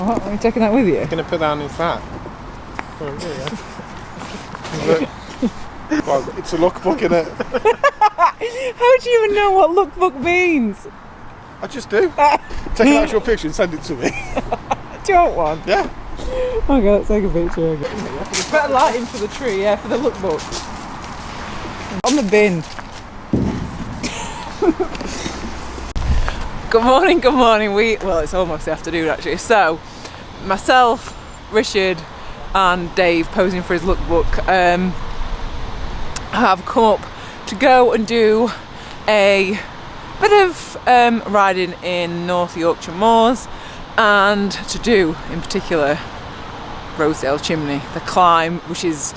What, are you taking that with you? I'm going to put that on his back. Oh, there you go. Well, it's a lookbook, innit? How do you even know what lookbook means? I just do. Take an actual picture and send it to me. Do you want one? Yeah. Okay, let's take a picture. Better lighting for the tree, yeah, for the lookbook. On the bin. Good morning, good morning. Well, it's almost the afternoon actually. So, myself, Richard, and Dave posing for his lookbook have come up to go and do a bit of riding in North Yorkshire Moors, and to do in particular Rosedale Chimney, the climb, which is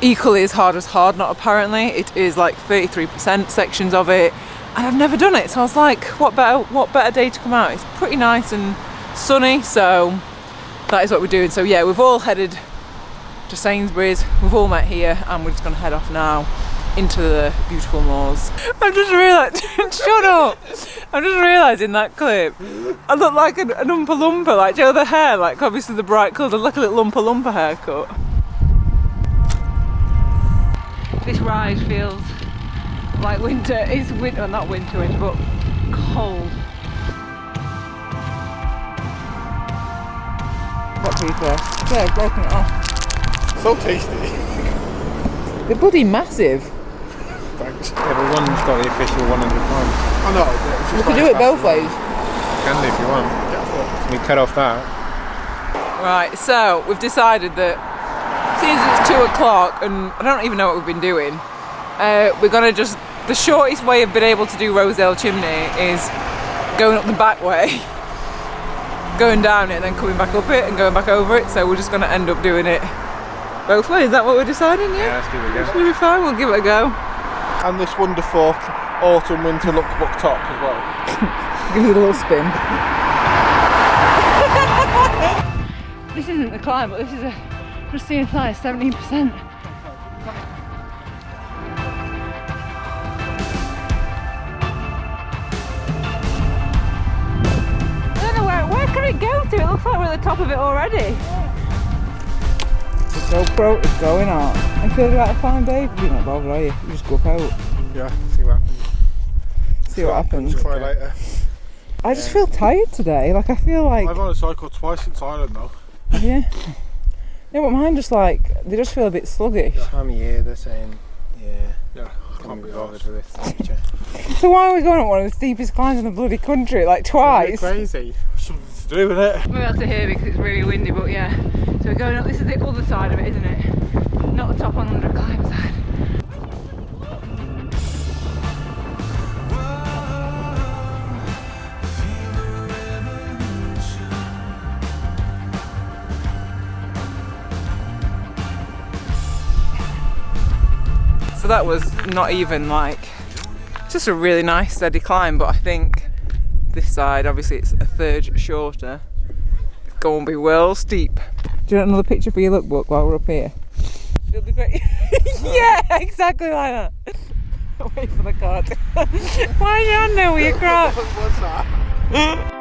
equally as hard as Harkdnott apparently. It is like 33% sections of it, and I've never done it, so I was like, what better day to come out? It's pretty nice and sunny, so that is what we're doing. So yeah, we've all headed to Sainsbury's, we've all met here, and we're just going to head off now into the beautiful moors. I'm just realising, shut up! I'm just realising that clip, I look like an Oompa Loompa, like, do you know the hair, like obviously the bright colours, I look like a little Oompa Loompa haircut. This ride feels like winter. It's winter, well, not winter, but cold. What do you prefer? Yeah, I've broken it off. So tasty. They're bloody massive. Thanks. Yeah, but one's got the official 100 pounds. I know, but it's You just could do it both ways. Can do if you want. Yeah, We cut off that. Right, so we've decided that since it's 2 o'clock and I don't even know what we've been doing, we're gonna just, the shortest way of being able to do Rosedale Chimney is going up the back way, going down it and then coming back up it and going back over it, so we're just gonna end up doing it both ways. Is that what we're deciding? Yeah, let's give it a go. Should be fine, we'll give it a go. and this wonderful autumn winter lookbook top as well. Give it a little spin. This isn't the climb, but this is just seeing size 17%. I don't know where can it go to? It looks like we're at the top of it already. The GoPro is going on. I feel like a climb, Dave. You're not bothered, are you? You just go up out. Yeah, see what happens. See what happens. Try later. I just feel tired today. Like I feel like. I've only cycled twice since Ireland though. Yeah. No, but mine just like, they just feel a bit sluggish. This time of year they're saying, Yeah, can't be bothered with this temperature. So why are we going up one of the steepest climbs in the bloody country, like twice? Crazy. Something to do with it. Maybe that's to hear because it's really windy, but yeah. So we're going up, this is the other side of it, isn't it? Not the top 100 climb side. So that was not even like, just a really nice steady climb, but I think this side, obviously it's a third shorter. It's going to be well steep. Do you want another picture for your lookbook while we're up here? It'll be great. Yeah, exactly like that. Wait for the card. Why are you on there with your crap? What's that?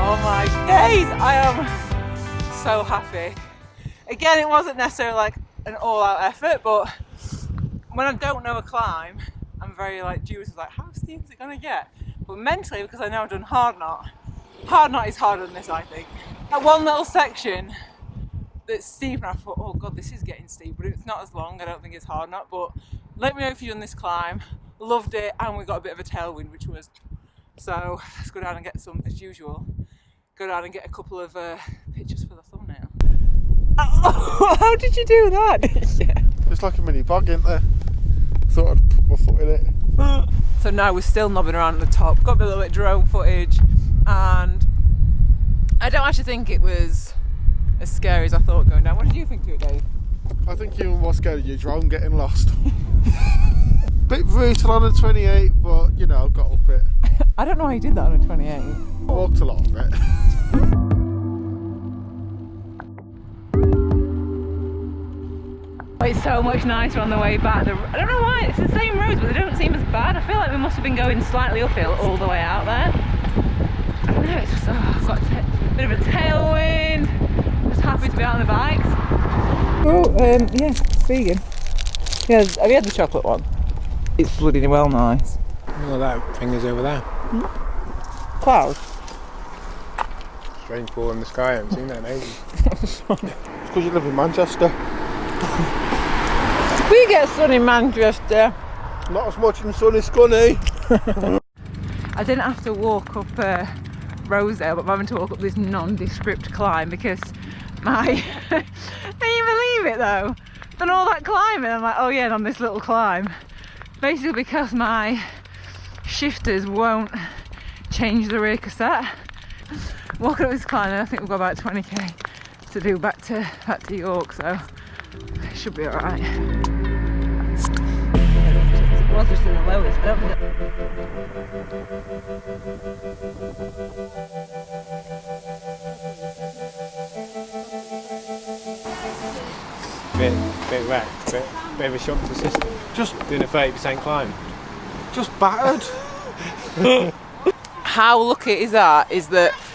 Oh my days, I am so happy. Again, it wasn't necessarily like an all-out effort, but when I don't know a climb, I'm very like dubious, like how steep is it gonna get? But mentally, because I know I've done Harkdnott is harder than this, I think. That one little section that's steep, and I thought, oh god, this is getting steep, but it's not as long. I don't think it's Harkdnott, but let me know if you've done this climb. Loved it, and we got a bit of a tailwind, which was, so let's go down and get some, as usual. Go down and get a couple of pictures for the thumbnail. Oh, how did you do that? Yeah. It's like a mini bog, isn't there? Thought I'd put my foot in it. So now we're still knobbing around at the top. Got a little bit of drone footage, and I don't actually think it was as scary as I thought going down. What did you think to it, Dave? I think you were more scared of your drone getting lost. Bit brutal on a 28, but you know, got up it. I don't know how you did that on a 28. I walked a lot of it. It's so much nicer on the way back. I don't know why, it's the same roads, but they don't seem as bad. I feel like we must have been going slightly uphill all the way out there. I don't know, it's just, I've got a bit of a tailwind. Just happy to be out on the bikes. Oh, yeah, vegan. Yeah, have you had the chocolate one? It's bloody well nice. Oh, that thing is over there. Cloud? Strange ball in the sky, I haven't seen that in ages. It's because you live in Manchester. We get sun in Manchester. Not as much in sunny Scunny. I didn't have to walk up Rosedale, but I'm having to walk up this nondescript climb because my... Can you believe it though? Done all that climbing, I'm like, oh yeah, and on this little climb. Basically because my shifters won't change the rear cassette. Walking up this climb, and I think we've got about 20k to do back to York, so it should be alright. It was just in the lowest, I don't think. Bit wrecked, bit of a shock to the system. Just doing a 30% climb. Just battered. How lucky is that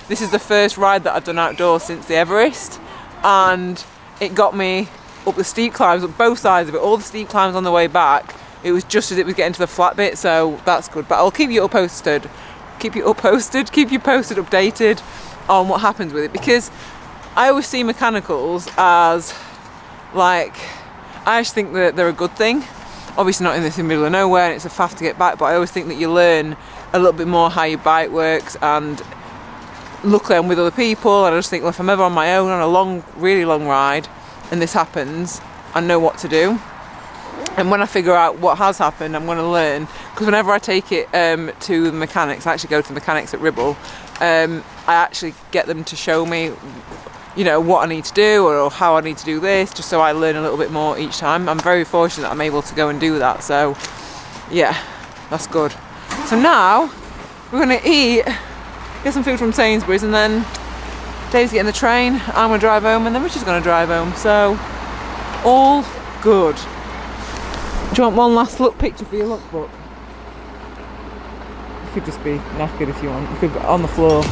this is the first ride that I've done outdoors since the Everest, and it got me up the steep climbs, up both sides of it, all the steep climbs on the way back. It was just as it was getting to the flat bit, so that's good. But I'll keep you posted, keep you posted, updated on what happens with it, because I always see mechanicals as like, I actually think that they're a good thing. Obviously not in the middle of nowhere and it's a faff to get back, but I always think that you learn a little bit more how your bike works, and luckily I'm with other people, and I just think, well, if I'm ever on my own on a really long ride and this happens, I know what to do. And when I figure out what has happened, I'm going to learn, because whenever I take it to the mechanics, I actually go to the mechanics at Ribble, I actually get them to show me, you know, what I need to do or how I need to do this, just so I learn a little bit more each time. I'm very fortunate that I'm able to go and do that, so yeah, that's good. So now we're going to eat, get some food from Sainsbury's, and then Dave's getting the train, I'm going to drive home, and then Richard's going to drive home, so all good. Do you want one last look picture for your lookbook? You could just be knackered if you want, you could be on the floor.